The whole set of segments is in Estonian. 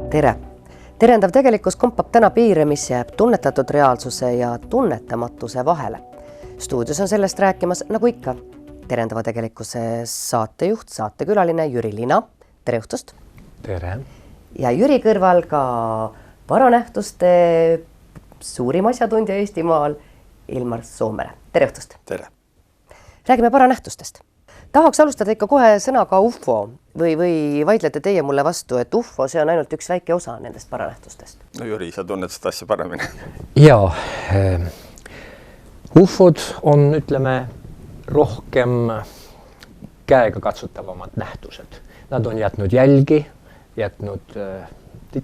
Tere! Terendav tegelikkus kompab täna piire, mis jääb tunnetatud reaalsuse ja tunnetamatuse vahele. Stuudios on sellest rääkimas, nagu ikka, terendava tegelikkuse saatejuht, saatekülaline Jüri Lina. Tere õhtust! Tere! Ja Jüri kõrval ka paranähtuste suurim asjatundja Eestimaal, Ilmar Soomere. Tere õhtust! Tere! Räägime paranähtustest. Tahaks alustada ikka kohe sõnaga UFO või vaidlete teie mulle vastu, et UFO see on ainult üks väike osa nendest paranähtustest? No Jüri, sa tunned seda asja paremini. Jaa, UFOd on, ütleme, rohkem käega katsutavamad nähtused. Nad on jätnud jälgi, jätnud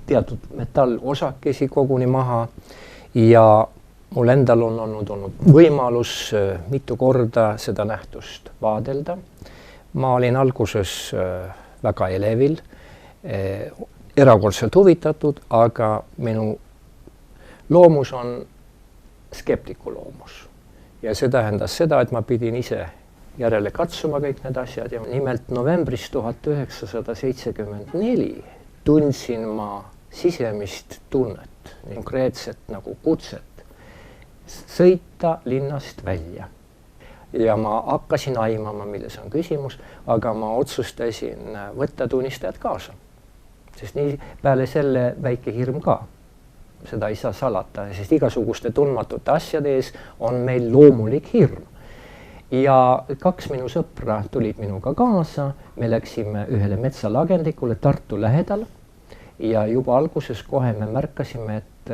teatud metallosakesi koguni maha ja mul endal on olnud võimalus mitu korda seda nähtust vaadelda. Ma olin alguses väga elevil, erakordselt huvitatud, aga minu loomus on skeptiku loomus. Ja see tähendas seda, et ma pidin ise järele katsuma kõik need asjad. Ja nimelt novembris 1974 tundsin ma sisemist tunnet, konkreetset nagu kutset, sõita linnast välja. Ja ma hakkasin aimama, milles on küsimus, aga ma otsustasin võtta tunnistajad kaasa. Sest nii peale selle väike hirm ka. Seda ei saa salata, sest igasuguste tundmatute asjade ees on meil loomulik hirm. Ja 2 minu sõpra tulid minuga kaasa, me läksime ühele metsalagendikule Tartu lähedal ja juba alguses kohe me märkasime, et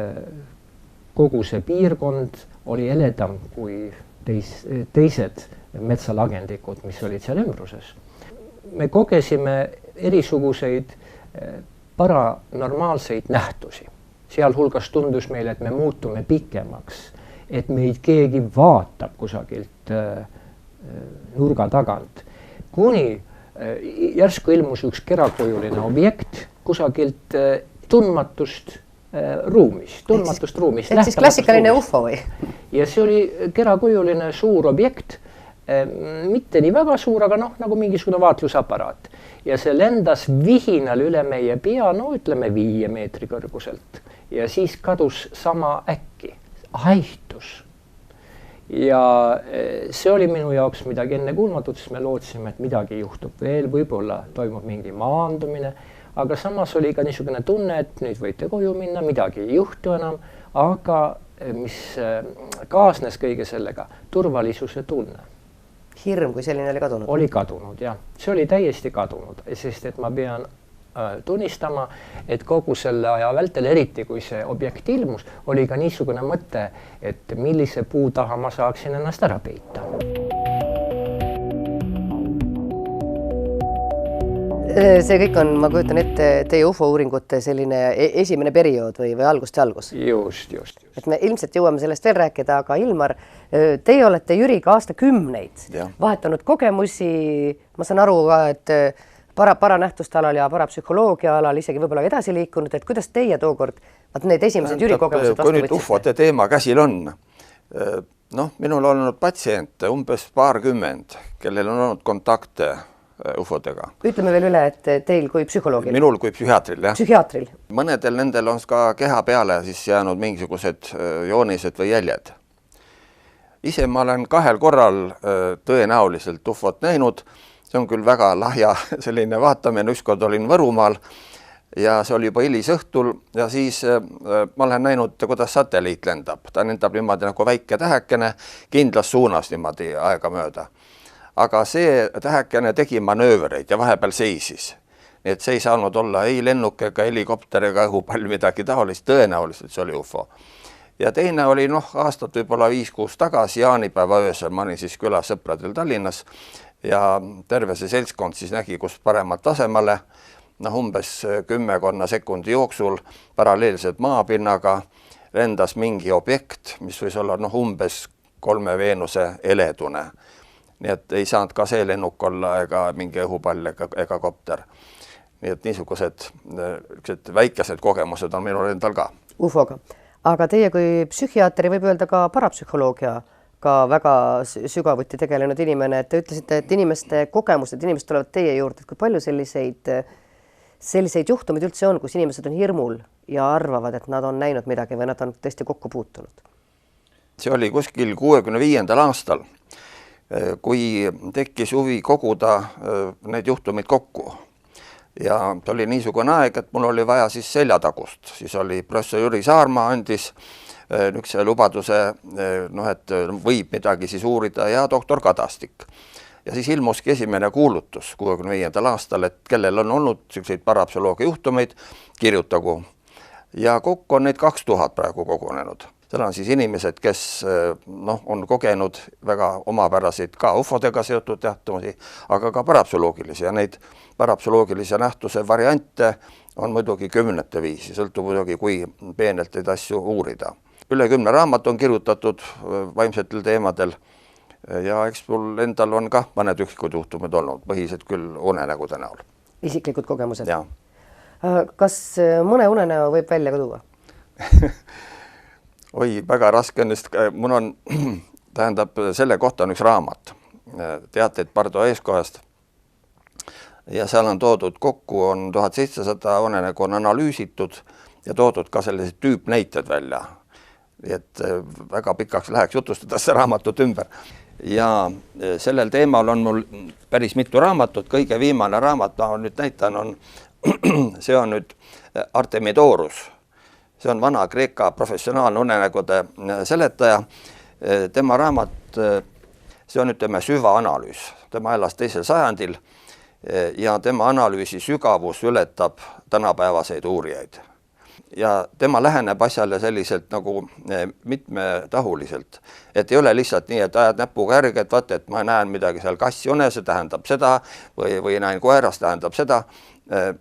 kogu see piirkond oli eledam kui teised metsalagendikud, mis olid seal ümbruses. Me kogesime erisuguseid paranormaalseid nähtusi. Sealhulgas tundus meile, et me muutume pikemaks, et meid keegi vaatab kusagilt nurga tagant. Kuni järsku ilmus üks kerakujuline objekt kusagilt tundmatust ruumist. Et siis klassikaline UFO või? Ja see oli kerakujuline suur objekt, mitte nii väga suur, aga nagu mingisugune vaatlusaparaat. Ja see lendas vihinal üle meie pea, ütleme 5 meetri kõrguselt. Ja siis kadus sama äkki, haihtus. Ja see oli minu jaoks midagi ennekuulmatut, sest me lootsime, et midagi juhtub veel, võib-olla toimub mingi maandumine. Aga samas oli ka niisugune tunne, et nüüd võite koju minna, midagi ei juhtu enam, aga mis kaasnes kõige sellega, turvalisuse tunne. Hirm, kui selline oli kadunud? Oli kadunud, jah. See oli täiesti kadunud, sest et ma pean tunnistama, et kogu selle aja vältel, eriti kui see objekt ilmus, oli ka niisugune mõte, et millise puu taha ma saaksin ennast ära peita. See kõik on, ma kujutan ette, teie UFO-uuringute selline esimene periood või algust ja algus? Just. Et me ilmselt jõuame sellest veel rääkida, aga Ilmar, teie olete Jüriga aastakümneid vahetanud kogemusi. Ma saan aru ka, et paranähtuste alal ja parapsühholoogia alal isegi võib-olla edasi liikunud, et kuidas teie tookord need esimesed Jüri kogemused vastu võtsite? Kui nüüd UFO-te teema käsil on, minul on olnud patsiente umbes 20, kellel on olnud kontakte UFO-dega. Ütleme veel üle, et teil kui psühholoogil? Minul kui psühhiaatril, jah. Psühhiaatril. Mõnedel nendel on ka keha peale siis jäänud mingisugused joonised või jäljed. Ise ma olen 2 korral tõenäoliselt UFO-t näinud. See on küll väga lahja selline vaatamine. Ükskord olin Võrumaal ja see oli juba hilisõhtul ja siis ma olen näinud, kuidas satelliit lendab. Ta lendab niimoodi nagu väike tähekene kindlas suunas niimoodi aega mööda. Aga see tähekene tegi manöövereid ja vahepeal seisis. Nii et see ei saanud olla ei lennuk ega helikopter ega õhupall midagi taolist, tõenäoliselt see oli UFO. Ja teine oli aastat võib-olla 5-6 tagasi, jaanipäeva öösel, ma olin siis külas sõpradel Tallinnas ja terve see seltskond siis nägi, kus paremat tasemale, umbes 10 sekundi jooksul paralleelselt maapinnaga lendas mingi objekt, mis võis olla umbes 3 Veenuse eledune. Nii et ei saanud ka see lennuk olla ega mingi õhupall ega kopter. Nii et niisugused väikesed kogemused on minul endal ka. UFO-ga. Aga teie kui psühhiaatri võib öelda ka parapsühholoogia ka väga sügavuti tegelenud inimene, et te ütlesite, et inimeste kogemused, inimesed tulevad teie juurde, et kui palju selliseid selliseid juhtumeid üldse on, kus inimesed on hirmul ja arvavad, et nad on näinud midagi või nad on tõesti kokku puutunud? See oli kuskil 65. aastal, kui tekkis huvi koguda need juhtumid kokku. Ja see oli niisugune aeg, et mul oli vaja siis seljatagust. Siis oli professor Jüri Saarma andis niisuguse lubaduse, et võib midagi siis uurida ja doktor Kadastik. Ja siis ilmuski esimene kuulutus 65. aastal, et kellel on olnud selliseid parapsühholoogia juhtumeid, kirjutagu. Ja kokku on neid 2000 praegu kogunenud. Seal on siis inimesed, kes on kogenud väga omapäraseid ka ufodega seotud nähtumusi, aga ka parapsühholoogilisi ja neid parapsühholoogilise nähtuse variante on muidugi kümnete viisi, sõltub muidugi, kui peenelt neid asju uurida. Üle 10 raamat on kirjutatud vaimsetel teemadel ja eks mul endal on ka mõned üksikud juhtumid olnud, põhiselt küll unenägude näol. Isiklikud kogemused? Ja. Kas mõne unenäo võib välja ka tuua? Oi, väga raske on, sest mul on, selle kohta on üks raamat, teateid Pardo eeskohast ja seal on toodud kokku, on 1700 unenägu on analüüsitud ja toodud ka sellised tüüpnäited välja. Et väga pikaks läheks jutustada see raamatut ümber. Ja sellel teemal on mul päris mitu raamatut, kõige viimane raamat, ma nüüd näitan, see on nüüd Artemidorus. See on vana Kreeka professionaalne unenägude seletaja. Tema raamat, see on ütleme süvaanalüüs. Tema elas 2. sajandil ja tema analüüsi sügavus ületab tänapäevaseid uurijaid. Ja tema läheneb asjale selliselt nagu mitmetahuliselt, et ei ole lihtsalt nii, et ajad näpuga järgi, et vaata, et ma näen midagi seal kassi une, see tähendab seda või näen koeras, tähendab seda,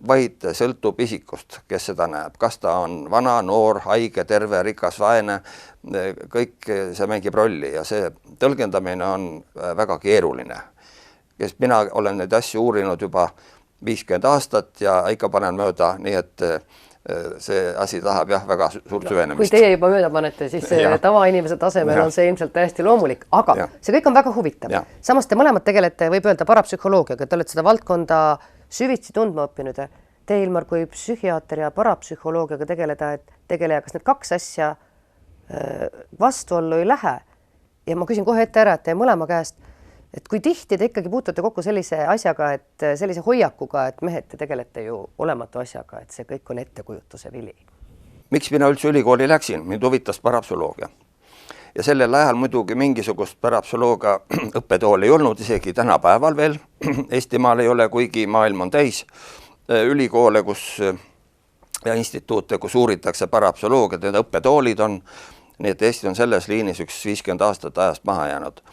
vaid sõltub isikust, kes seda näeb. Kas ta on vana, noor, haige, terve, rikas, vaene, kõik see mängib rolli ja see tõlgendamine on väga keeruline. Mina olen neid asju uurinud juba 50 aastat ja ikka panen mööda, nii et see asi tahab väga suurt süvenemist. Kui teie juba mööda panete, siis tavainimese tasemel on see ilmselt täiesti loomulik, aga see kõik on väga huvitav. Samas te mõlemad tegelete, võib öelda, parapsühholoogiaga, te olete seda valdkonda süvitsi tundma õppinud. Te, Ilmar, kui psühhiaater ja parapsühholoogiaga tegeleja, kas need kaks asja vastuollu ei lähe? Ja ma küsin kohe ette ära, et te mõlema käest, et kui tihti te ikkagi puutute kokku sellise asjaga, et sellise hoiakuga, et mehed, te tegelete ju olematu asjaga, et see kõik on ettekujutuse vili. Miks mina üldse ülikooli läksin? Mind huvitas parapsühholoogia. Ja sellel ajal muidugi mingisugust parapsühholoogia õppetool ei olnud, isegi tänapäeval veel. Eestimaal ei ole, kuigi maailm on täis ülikoole ja instituute, kus uuritakse parapsühholoogiat, need õppetoolid on, nii et Eesti on selles liinis üks 50 aastat ajast maha jäänud.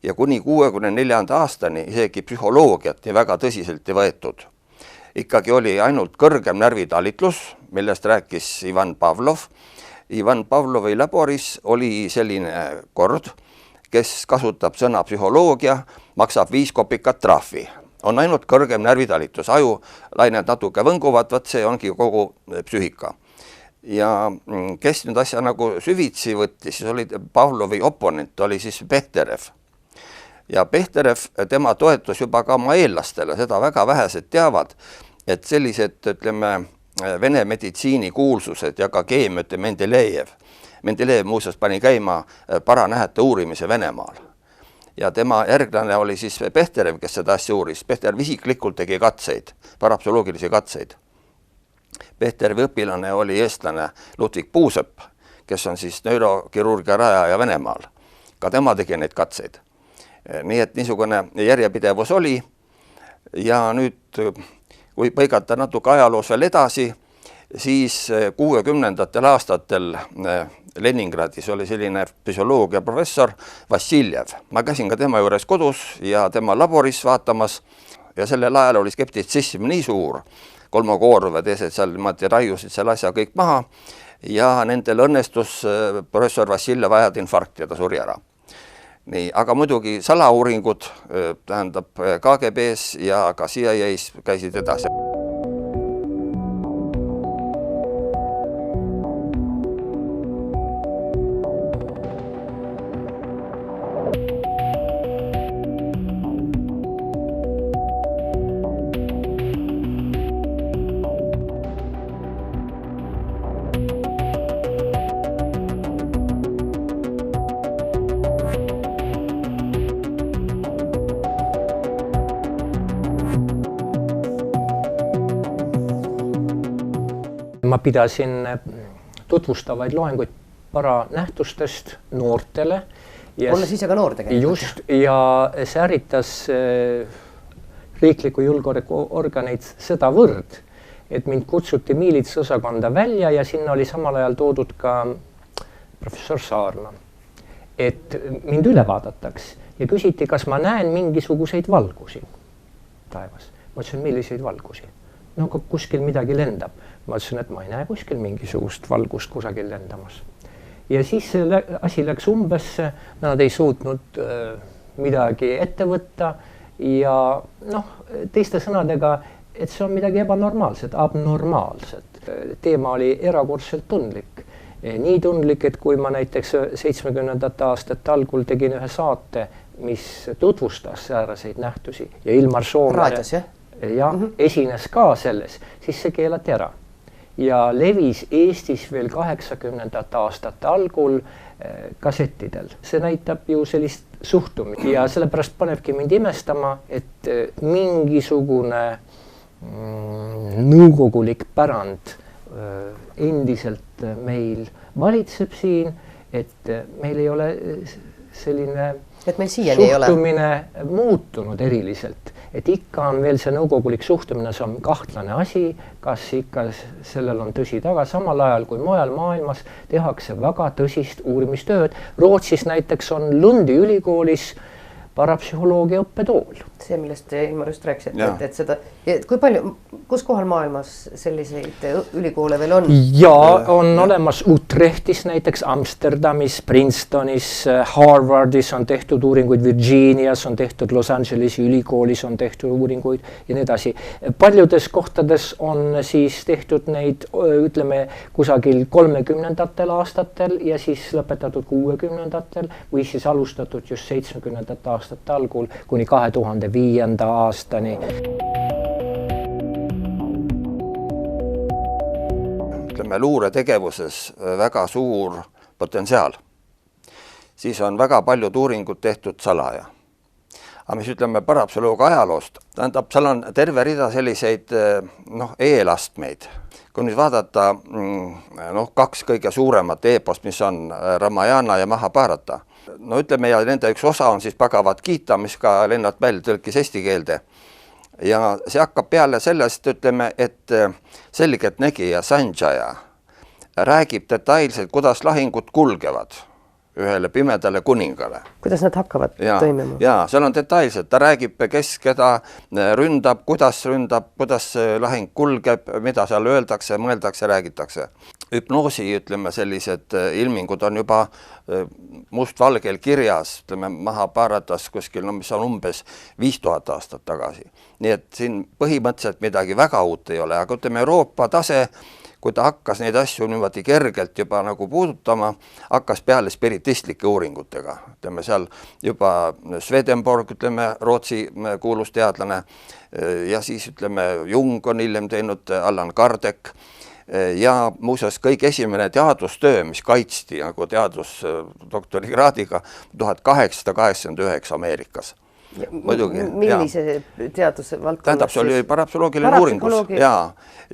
Ja kuni 64. aastani isegi psühholoogiat nii väga tõsiselt ei võetud. Ikkagi oli ainult kõrgem närvitalitlus, millest rääkis Ivan Pavlov. Ivan Pavlovi laboris oli selline kord, kes kasutab sõna psühholoogia, maksab 5 kopikat trahvi. On ainult kõrgem närvitalitlus, aju lained natuke võnguvad, see ongi kogu psühhika. Ja kes nüüd asja nagu süvitsi võttis, siis oli Pavlovi oponent, oli siis Pehterev. Ja Pehterev, tema toetus juba ka oma eellastele, seda väga vähesed teavad, et sellised, ütleme, Vene meditsiini kuulsused ja ka keemiate Mendelejev. Mendelejev muuseas pani käima paranähete uurimise Venemaal. Ja tema järglane oli siis Pehterev, kes seda asja uuris. Pehterev isiklikult tegi katseid, parapsühholoogilisi katseid. Pehterevi õpilane oli eestlane Ludwig Puusepp, kes on siis neurokirurgia rajaja Venemaal. Ka tema tegi neid katseid. Nii et niisugune järjepidevus oli ja nüüd, kui põigata natuke ajaloos veel edasi, siis 60. aastatel Leningradis oli selline psühholoogia professor Vassiljev. Ma käisin ka tema juures kodus ja tema laboris vaatamas ja sellel ajal oli skeptitsism nii suur, Kolmogoorov ja teised seal raiusid selle asja kõik maha ja nendel õnnestus professor Vassiljev ajada infarkti ja ta suri ära. Nii, aga muidugi salauuringud, tähendab KGB-s ja ka CIA-s käisid edasi. ma pidasin tutvustavaid loenguid paranähtustest noortele. Olles ise ka noor tegelikult. Just, ja see ärritas riikliku julgeolekuorganeid sedavõrd, et mind kutsuti miilitsosakonda välja ja sinna oli samal ajal toodud ka professor Saarma, et mind üle vaadataks ja küsiti, kas ma näen mingisuguseid valgusi taevas. Ma ütlesin, milliseid valgusi? No kuskil midagi lendab. Ma ütlesin, et ma ei näe kuskil mingisugust valgust kusagil lendamas. Ja siis see asi läks umbesse, nad ei suutnud midagi ette võtta ja teiste sõnadega, et see on midagi ebanormaalset, abnormaalset. Teema oli erakordselt tundlik. Nii tundlik, et kui ma näiteks 70. aastate algul tegin ühe saate, mis tutvustas sääraseid nähtusi ja Ilmar Soomere esines ka selles, siis see keelati ära. Ja levis Eestis veel 80. aastate algul kassettidel. See näitab ju sellist suhtumist ja sellepärast panebki mind imestama, et mingisugune nõukogulik pärand endiselt meil valitseb siin, et meil ei ole selline suhtumine muutunud eriliselt. Et ikka on veel see nõukogulik suhtumine, see on kahtlane asi, kas ikka sellel on tõsi taga, samal ajal kui mujal maailmas tehakse väga tõsist uurimistööd. Rootsis näiteks on Lundi ülikoolis parapsühholoogia õppetool. See, millest Ilmar just rääkis, et seda, kui palju, kus kohal maailmas selliseid ülikoole veel on? Ja on olemas Utrechtis näiteks, Amsterdamis, Princetonis, Harvardis on tehtud uuringuid, Virginias on tehtud, Los Angelesi ülikoolis on tehtud uuringuid ja nii edasi. Paljudes kohtades on siis tehtud neid, ütleme, kusagil 30. aastatel ja siis lõpetatud 60. või siis alustatud just 70. aastate algul kuni 2005. aastani. Ütleme, luuretegevuses väga suur potentsiaal. Siis on väga paljud uuringud tehtud salaja. Aga mis ütleme parapsühholoogia ajaloost, tähendab, seal on terve rida selliseid eelastmeid. Kui nüüd vaadata kaks kõige suuremat eepost, mis on Ramayana ja Mahabharata. No ütleme, ja nende üks osa on siis Bhagavad Gita, mis ka Lennart Mäll tõlkis eesti keelde. Ja see hakkab peale sellest, ütleme, et selgeltnägija Sanjaya räägib detailselt, kuidas lahingud kulgevad ühele pimedale kuningale. Kuidas nad hakkavad toimima? Ja, seal on detailselt. Ta räägib, kes keda ründab, kuidas lahing kulgeb, mida seal öeldakse, mõeldakse, räägitakse. Hüpnoosi, ütleme, sellised ilmingud on juba mustvalgel kirjas, ütleme, Mahabharatas kuskil, mis on umbes 5000 aastat tagasi. Nii et siin põhimõtteliselt midagi väga uut ei ole, aga ütleme, Euroopa tase, kui ta hakkas neid asju niimoodi kergelt juba nagu puudutama, hakkas peale spiritistlike uuringutega. Ütleme, seal juba Swedenborg, ütleme, Rootsi kuulus teadlane ja siis, ütleme, Jung on hiljem teinud, Allan Kardec ja muuseas kõik esimene teadustöö, mis kaitsti nagu teadusdoktorikraadiga 1889 Ameerikas. Muidugi, millise teadusvaldkonnas? Tähendab, see oli parapsühholoogiline uuringus.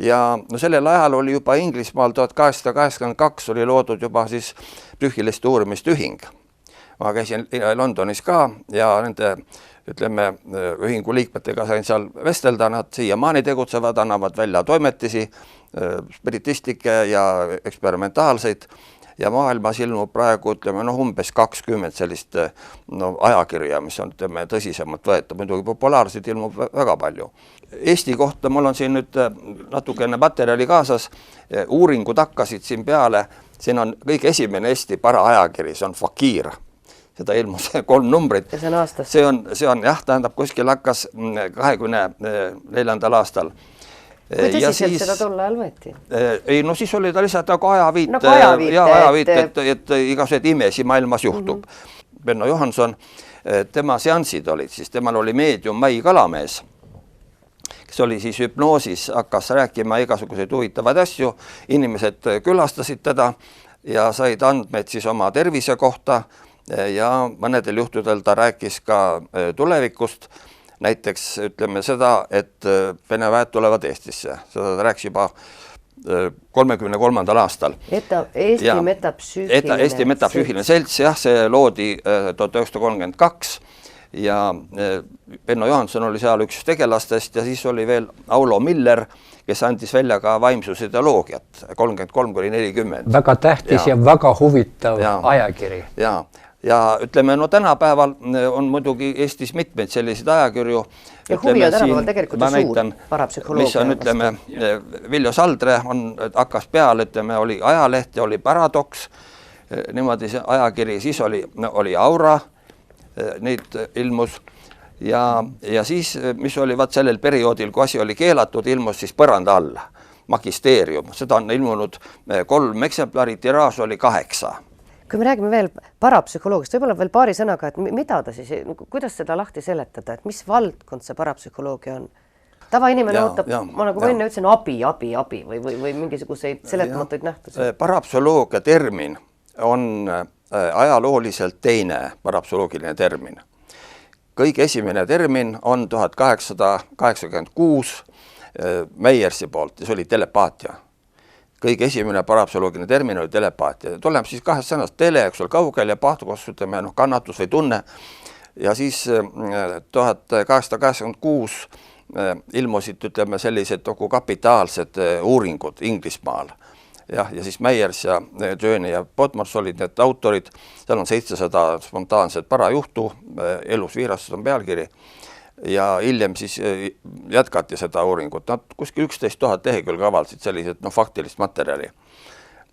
Ja sellel ajal oli juba Inglismaal 1882 oli loodud juba siis psüühiliste uurimistühing. Ma käisin Londonis ka ja nende, ütleme, ühingu liikmetega sain seal vestelda, nad siiamaani tegutsevad, annavad välja toimetisi, spiritistlikke ja eksperimentaalseid. Ja maailmas ilmub praegu, ütleme, umbes 20 sellist ajakirja, mis on, ütleme, tõsisemalt võetud. Muidugi populaarseid ilmub väga palju. Eesti kohta mul on siin nüüd natukene materjali kaasas. Uuringud hakkasid siin peale. Siin on kõige esimene Eesti paraajakiri, see on Fakir. Seda ilmus 3 numbrit. Ja see on aastas? See on jah, tähendab, kuskil hakkas 24. aastal. Kui tõsiselt seda tol ajal võeti? Ei, siis oli ta lihtsalt nagu ajaviit, et igasugused imesi maailmas juhtub. Benno Johanson, tema seansid olid, siis temal oli meedium Mai Kalamees, kes oli siis hüpnoosis, hakkas rääkima igasuguseid huvitavaid asju, inimesed külastasid teda ja said andmeid siis oma tervise kohta ja mõnedel juhtudel ta rääkis ka tulevikust. Näiteks ütleme seda, et Vene väed tulevad Eestisse. Seda ta rääkis juba 33. aastal. Eesti Metapsüühiline Selts, jah, see loodi 1932 ja Benno Johanson oli seal üks tegelastest ja siis oli veel Aulo Miller, kes andis välja ka vaimsusideoloogiat 33–40. Väga tähtis ja väga huvitav ajakiri. Ja ütleme, no tänapäeval on muidugi Eestis mitmeid selliseid ajakirju. Ja huvi on tänapäeval tegelikult suur parapsühholoogia. Mis on, ütleme, Viljo Saldre hakkas peal, ütleme, oli Ajaleht ja oli Paradoks, niimoodi see ajakiri, siis oli Aura, neid ilmus ja siis, mis oli sellel perioodil, kui asi oli keelatud, ilmus siis Põranda alla, Magisteerium, seda on ilmunud 3 eksemplari, tiraaž oli 8. Kui me räägime veel parapsühholoogist, võib-olla veel paari sõnaga, et mida ta siis, kuidas seda lahti seletada, et mis valdkond see parapsühholoogia on? Tavainimene ootab, ma nagu enne ütlesin, abi või mingisuguseid seletamatuid nähtusi. Parapsühholoogia termin on ajalooliselt teine parapsühholoogiline termin. Kõige esimene termin on 1886 Meyersi poolt ja see oli telepaatia. Kõige esimene parapsühholoogiline termin oli telepaatia. Tuleme siis 2 sõnast tele, eks ole, kaugel ja pahtus, ütleme, kannatus või tunne. Ja siis 1886 ilmusid, ütleme, sellised kapitaalsed uuringud Inglismaal. Ja siis Meyers ja Journey ja Podmars olid need autorid. Seal on 700 spontaanset parajuhtu, elus viirastus on pealkiri. Ja hiljem siis jätkati seda uuringut. Nad kuskil 11 000 lehekülge avaldasid sellised faktilist materjali.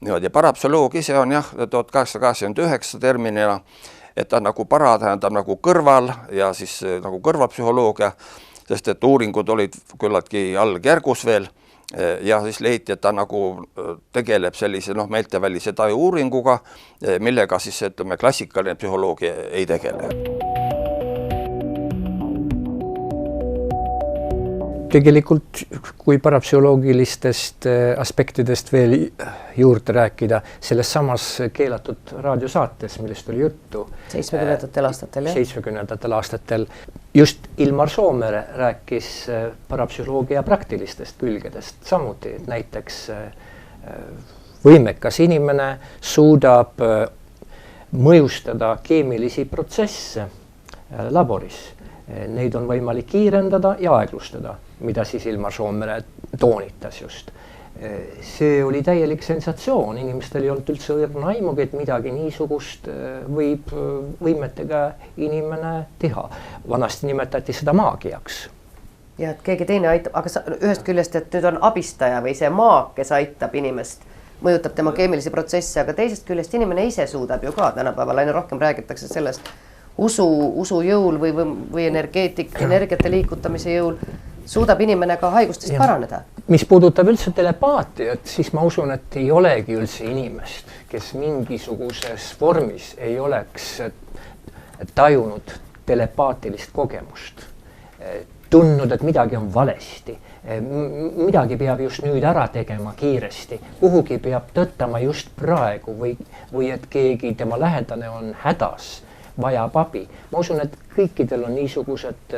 Ja parapsühholoog ise on 1889 terminina, et ta nagu para tähendab nagu kõrval ja siis nagu kõrvapsühholoogia, sest et uuringud olid küllaltki algjärgus veel ja siis leiti, et ta nagu tegeleb sellise meeltevälise taju uuringuga, millega siis, ütleme, klassikaline psühholoogia ei tegele. Tegelikult, kui parapsühholoogilistest aspektidest veel juurde rääkida, selles samas keelatud raadiosaates, millest oli juttu 70. aastatel, jah? 70. aastatel just Ilmar Soomere rääkis parapsühholoogia praktilistest külgedest samuti, et näiteks võimekas inimene suudab mõjustada keemilisi protsesse laboris. Neid on võimalik kiirendada ja aeglustada, mida siis Ilmar Soomere toonitas just. See oli täielik sensatsioon, inimestel ei olnud üldse aimugi, et midagi niisugust võib võimetega inimene teha. Vanasti nimetati seda maagiaks. Ja et keegi teine aitab, aga ühest küljest, et nüüd on abistaja või see maag, kes aitab inimest, mõjutab tema keemilisi protsesse, aga teisest küljest inimene ise suudab ju ka tänapäeval, aina rohkem räägitakse sellest usu jõul või energiate liikutamise jõul suudab inimene ka haigustest paraneda. Mis puudutab üldse telepaatiat, siis ma usun, et ei olegi üldse inimest, kes mingisuguses vormis ei oleks tajunud telepaatilist kogemust, tundnud, et midagi on valesti, midagi peab just nüüd ära tegema kiiresti, kuhugi peab tõttama just praegu või et keegi tema lähedane on hädas, vajab abi. Ma usun, et kõikidel on niisugused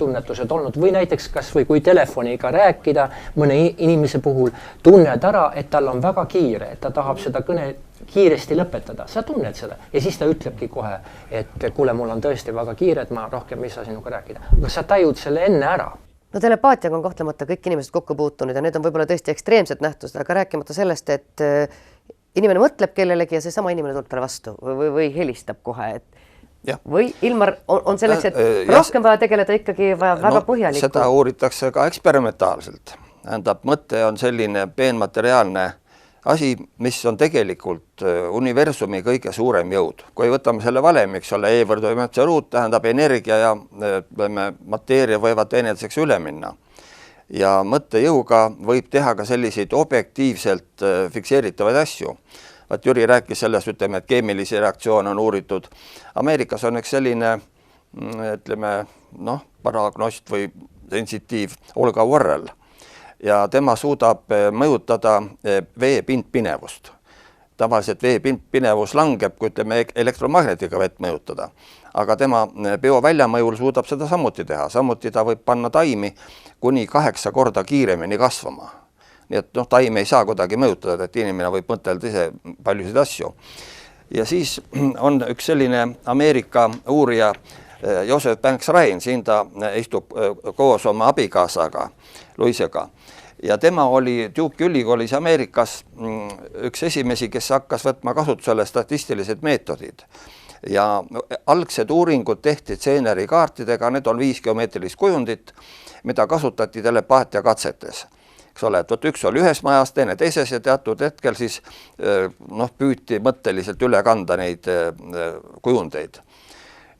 tunnetused olnud või näiteks kas või kui telefoniga rääkida mõne inimese puhul, tunned ära, et tal on väga kiire, et ta tahab seda kõne kiiresti lõpetada. Sa tunned seda ja siis ta ütlebki kohe, et kuule, mul on tõesti väga kiire, et ma rohkem ei saa sinuga rääkida. Aga sa tajud selle enne ära. No telepaatiaga on kohtlemata kõik inimesed kokku puutunud ja need on võib-olla tõesti ekstreemsed nähtused, aga rääkimata sellest, et inimene mõtleb kellelegi ja see sama inimene tuleb talle vastu või helistab kohe, et ja. Või Ilmar on selleks, et rohkem vaja tegeleda ikkagi vaja väga põhjalikult. Seda uuritakse ka eksperimentaalselt. Tähendab, mõte on selline peenmateriaalne asi, mis on tegelikult universumi kõige suurem jõud. Kui võtame selle valemi, eks ole, E-võrd või ruut, tähendab energia ja mateeria võivad teineteiseks üle minna. Ja mõttejõuga võib teha ka selliseid objektiivselt fikseeritavaid asju. Vaat Jüri rääkis sellest, ütleme, et keemilisi reaktsioone on uuritud. Ameerikas on üks selline, ütleme, paragnost või sensitiiv Olga Worrell ja tema suudab mõjutada vee pindpinevust. Tavaliselt vee pindpinevus langeb, kui ütleme elektromagnetiga vett mõjutada, aga tema bioväljamõjul suudab seda samuti teha. Samuti ta võib panna taimi kuni 8 korda kiiremini kasvama. nii et noh, taim ei saa kuidagi mõjutada, et inimene võib mõtelda ise paljusid asju. Ja siis on üks selline Ameerika uurija Joseph Banks-Ryan, siin ta istub koos oma abikaasaga, Louisega. Ja tema oli Duke'i ülikoolis Ameerikas üks esimesi, kes hakkas võtma kasutusele statistilised meetodid. Ja algsed uuringud tehti tseeneri kaartidega, need on 5 geomeetrilist kujundit, mida kasutati telepaatia katsetes. Eks ole, et üks oli ühes majas, teine teises ja teatud hetkel siis püüti mõtteliselt üle kanda neid kujundeid.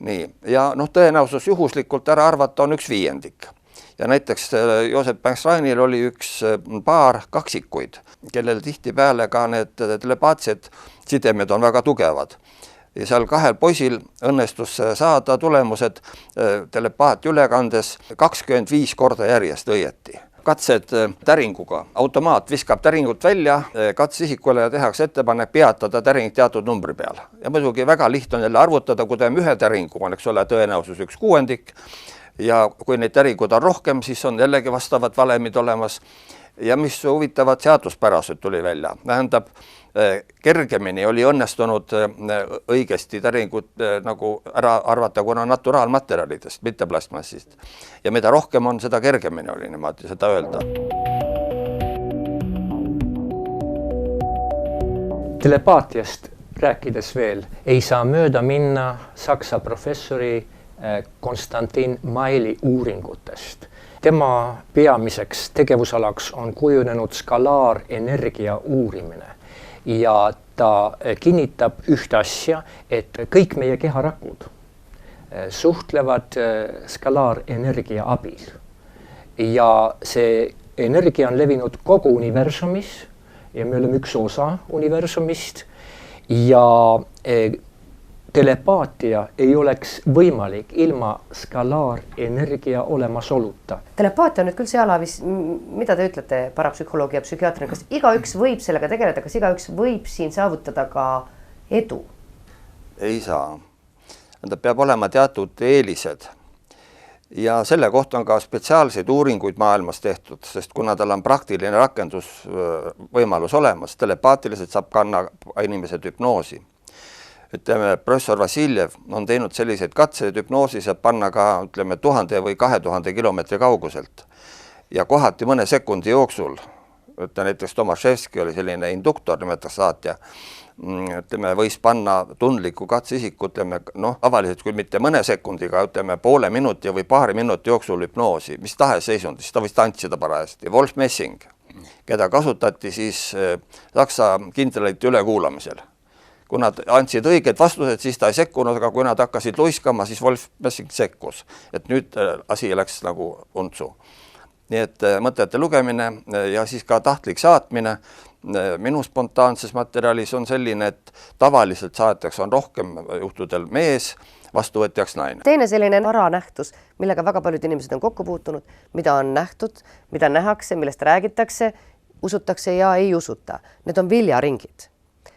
Nii, ja tõenäosus juhuslikult ära arvata on 1/5. Ja näiteks Joseph Banks-Ryanil oli üks paar kaksikuid, kellel tihtipeale ka need telepaatsed sidemed on väga tugevad. Ja seal 2 poisil õnnestus saada tulemused telepaatia ülekandes 25 korda järjest õieti. Katsed täringuga. Automaat viskab täringut välja, katseisikule tehakse ettepanek peatada täring teatud numbri peal. Ja muidugi väga lihtne on jälle arvutada, kui teeme ühe täringu, on eks ole tõenäosus 1/6. Ja kui neid täringud on rohkem, siis on jällegi vastavad valemid olemas. Ja mis huvitavad seaduspärased tuli välja. Tähendab, kergemini oli õnnestunud õigesti täringut nagu ära arvata, kuna naturaalmaterjalidest, mitte plastmassist. Ja mida rohkem on, seda kergemini oli niimoodi seda öelda. Telepaatiast rääkides veel, ei saa mööda minna Saksa professori Konstantin Maili uuringutest. Tema peamiseks tegevusalaks on kujunenud skalaarenergia uurimine ja ta kinnitab ühte asja, et kõik meie keharakud suhtlevad skalaarenergia abil. Ja see energia on levinud kogu universumis ja me oleme üks osa universumist ja telepaatia ei oleks võimalik ilma skalaarenergia olemasoluta. Telepaatia on nüüd küll see ala, mida te ütlete parapsühholoogia ja psühhiaatrina, kas igaüks võib sellega tegeleda, kas igaüks võib siin saavutada ka edu? Ei saa. Ta peab olema teatud eelised. Ja selle kohta on ka spetsiaalseid uuringuid maailmas tehtud, sest kuna tal on praktiline rakendusvõimalus olemas, telepaatiliselt saab kanna inimesed hüpnoosi. Ütleme, professor Vassiljev on teinud selliseid katseid, hüpnoosi saab panna ka 1000 või 2000 kilomeetri kauguselt. Ja kohati mõne sekundi jooksul, näiteks Tomaševski oli selline induktor, nimetas saatja, võis panna tundliku katseisiku, tavaliselt kui mitte mõne sekundiga, poole minuti või paari minuti jooksul hüpnoosi, mis tahes seisundis, ta võis tantsida parajasti. Wolf Messing, keda kasutati siis Saksa kindralite ülekuulamisel. Kui nad andsid õiged vastused, siis ta ei sekkunud, aga kui nad hakkasid luiskama, siis Wolf Messing sekkus. Et nüüd asi läks nagu untsu. Nii et mõtete lugemine ja siis ka tahtlik saatmine minu spontaanses materjalis on selline, et tavaliselt saatjaks on rohkem juhtudel mees, vastuvõtjaks naine. Teine selline varanähtus, millega väga paljud inimesed on kokku puutunud, mida on nähtud, mida nähakse, millest räägitakse, usutakse ja ei usuta. Need on viljaringid.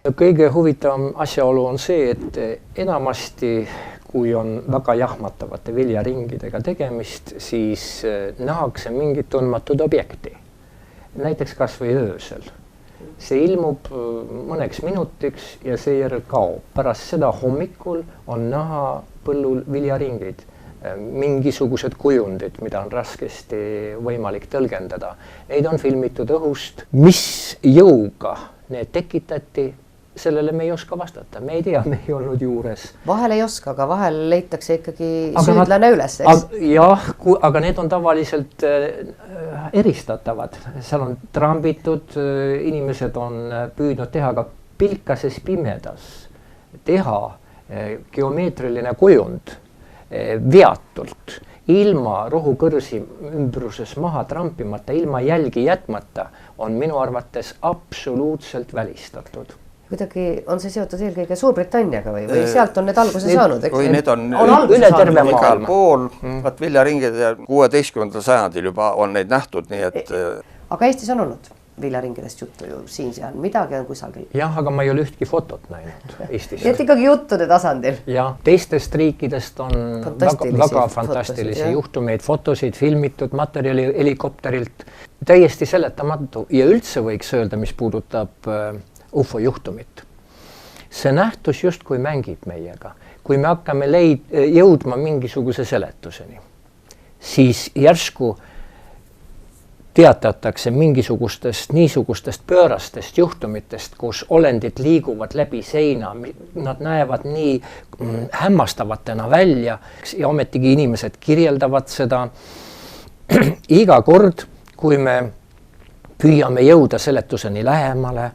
Kõige huvitavam asjaolu on see, et enamasti, kui on väga jahmatavate viljaringidega tegemist, siis nähakse mingit tundmatud objekti. Näiteks kas või öösel. See ilmub mõneks minutiks ja seejärel kaob. Pärast seda hommikul on näha põllul viljaringid, mingisugused kujundid, mida on raskesti võimalik tõlgendada. Neid on filmitud õhust. Mis jõuga need tekitati? Sellele me ei oska vastata, me ei tea, me ei olnud juures. Vahel ei oska, aga vahel leitakse ikkagi süüdlane üles. Jah, aga need on tavaliselt eristatavad. Seal on trambitud, inimesed on püüdnud teha ka pilkases pimedas, teha geomeetriline kujund veatult, ilma rohukõrsi ümbruses maha trampimata, ilma jälgi jätmata, on minu arvates absoluutselt välistatud. Kuidagi on see seotud eelkõige Suurbritanniaga või sealt on need alguse saanud? Või need on üle terve maailma. Pool, vaat viljaringid 16. sajandil juba on neid nähtud, nii et... Aga Eestis on olnud? viljaringidest juttu ju siin-seal, midagi on kusagil. Jah, aga ma ei ole ühtki fotot näinud Eestist. Et ikkagi juttude tasandil. Ja teistest riikidest on väga fantastilisi juhtumeid, fotosid, filmitud materjali helikopterilt, täiesti seletamatu ja üldse võiks öelda, mis puudutab UFO juhtumit. See nähtus justkui mängib meiega. Kui me hakkame jõudma mingisuguse seletuseni, siis järsku teatatakse mingisugustest niisugustest pöörastest juhtumitest, kus olendid liiguvad läbi seina, nad näevad nii hämmastavatena välja ja ometigi inimesed kirjeldavad seda. Iga kord, kui me püüame jõuda seletuseni lähemale,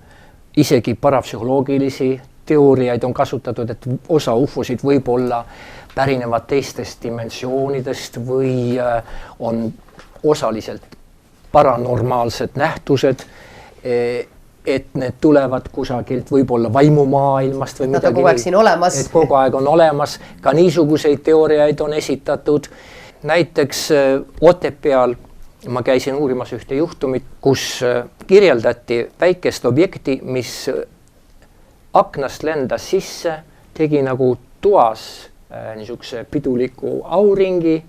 isegi parapsühholoogilisi teooriaid on kasutatud, et osa ufosid võib olla pärinevad teistest dimensioonidest või on osaliselt paranormaalsed nähtused, et need tulevad kusagilt võib-olla vaimumaailmast või midagi. Kogu aeg siin olemas. Et kogu aeg on olemas. Ka niisuguseid teooriaid on esitatud. Näiteks Otepääl ma käisin uurimas ühte juhtumit, kus kirjeldati väikest objekti, mis aknast lendas sisse, tegi nagu toas niisuguse piduliku auringi,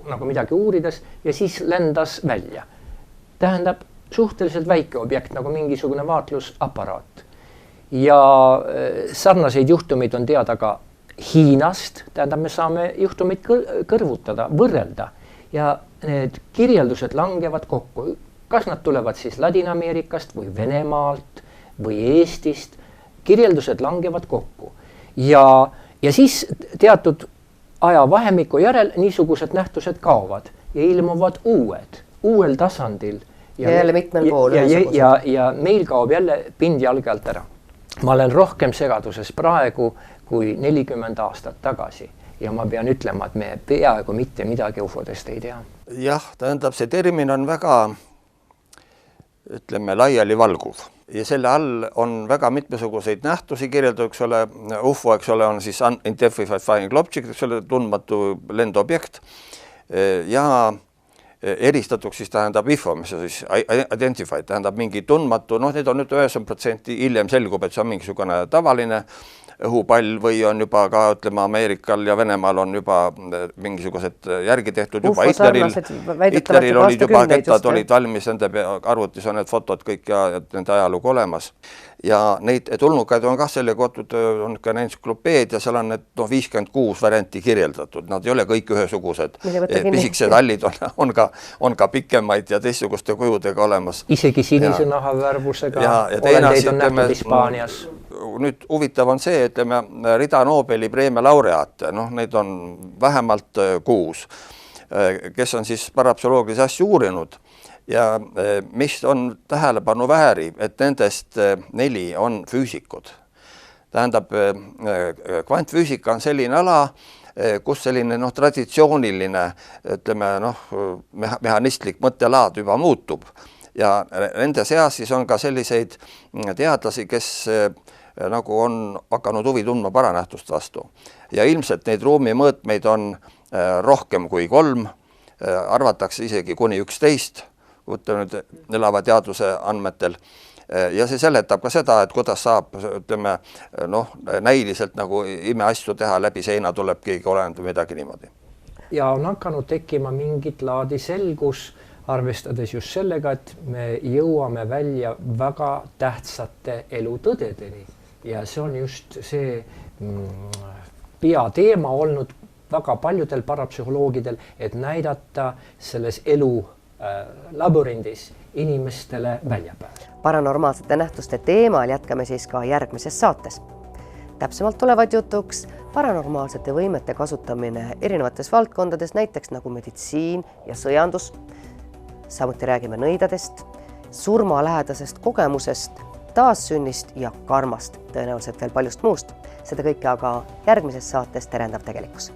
nagu midagi uurides, ja siis lendas välja. Tähendab, suhteliselt väike objekt, nagu mingisugune vaatlusaparaat. Ja sarnaseid juhtumeid on teada ka Hiinast, tähendab, me saame juhtumeid kõrvutada, võrrelda. Ja need kirjeldused langevad kokku. Kas nad tulevad siis Ladina-Ameerikast või Venemaalt või Eestist? Kirjeldused langevad kokku. Ja siis teatud ajavahemiku järel niisugused nähtused kaovad ja ilmuvad uuel tasandil. Ja jälle mitmel pool. Ja meil kaob jälle pind jalge alt ära. Ma olen rohkem segaduses praegu kui 40 aastat tagasi ja ma pean ütlema, et me peaaegu mitte midagi ufodest ei tea. Jah, tähendab, see termin on väga, ütleme, laiali valguv. Ja selle all on väga mitmesuguseid nähtusi kirjeldatud, eks ole, UFO, eks ole, on siis Unidentified Flying Object, eks ole, tundmatu lendoobjekt ja eristatuks siis tähendab IFO, mis on siis identified, tähendab mingi tundmatu, need on nüüd 90%, hiljem selgub, et see on mingisugune tavaline õhupall või on juba ka, ütleme, Ameerikal ja Venemaal on juba mingisugused järgi tehtud, juba Hitleril olid juba kettad, olid valmis, nende arvutis on need fotod kõik ja nende ajalugu olemas. Ja neid tulnukaid on kah selle kohtud, on ka entsüklopeed ja seal on need 56 varianti kirjeldatud, nad ei ole kõik ühesugused. Pisikesed hallid on ka pikemaid ja teistsuguste kujudega olemas. Isegi sinise nahavärvusega olendeid on nähtud Hispaanias. Nüüd huvitav on see, ütleme, rida Nobeli preemia laureaate, neid on vähemalt 6, kes on siis parapsühholoogilisi asju uurinud ja mis on tähelepanu vääri, et nendest 4 on füüsikud. Tähendab, kvantfüüsika on selline ala, kus selline traditsiooniline, ütleme, mehhanistlik mõttelaad juba muutub ja nende seas siis on ka selliseid teadlasi, kes nagu on hakanud huvi tundma paranähtust vastu. Ja ilmselt neid ruumimõõtmeid on rohkem kui 3, arvatakse isegi kuni 11, võtame nüüd elava teaduse andmetel. Ja see seletab ka seda, et kuidas saab, ütleme, näiliselt nagu imeasju teha, läbi seina tuleb keegi olend või midagi niimoodi. Ja on hakanud tekkima mingit laadi selgus, arvestades just sellega, et me jõuame välja väga tähtsate elutõdedeni. Ja see on just see peateema olnud väga paljudel parapsühholoogidel, et näidata selles elu labürindis inimestele väljapääs. Paranormaalsete nähtuste teemal jätkame siis ka järgmises saates. Täpsemalt tulevad jutuks paranormaalsete võimete kasutamine erinevates valdkondades, näiteks nagu meditsiin ja sõjandus. Samuti räägime nõidadest, surmalähedasest kogemusest, taassünnist ja karmast, tõenäoliselt veel paljust muust. Seda kõike aga järgmises saates Terendav tegelikkus.